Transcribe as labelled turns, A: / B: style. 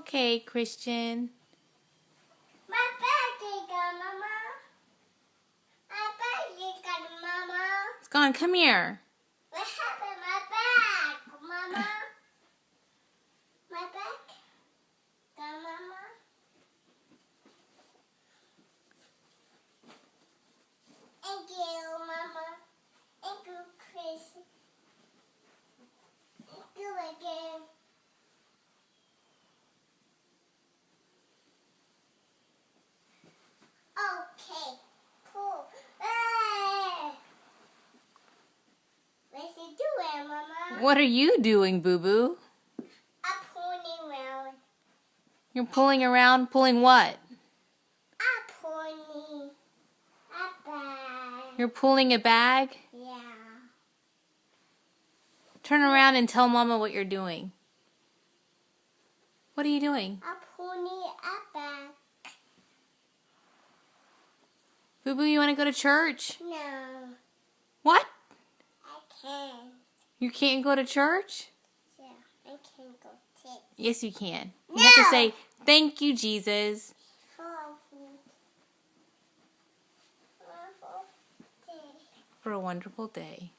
A: okay, Christian.
B: My bag is gone, Mama. My bag is gone, Mama.
A: It's gone. Come here.
B: What happened to my bag, Mama? My bag gone, Mama. Thank you, Mama. Thank you, Chris. Thank you again. Okay, cool. What's he doing, Mama?
A: What are you doing, Boo Boo?
B: I'm pulling around.
A: You're pulling around. Pulling what?
B: I'm pulling a bag.
A: You're pulling a bag?
B: Yeah.
A: Turn around and tell Mama what you're doing. What are you doing?
B: I'm pulling a bag.
A: Boo Boo, you want to go to church?
B: No,
A: What?
B: I can't.
A: You can't go to church?
B: Yeah, I can't go to
A: Yes, you can. You have to
B: No.
A: say, thank you, Jesus, for a wonderful day.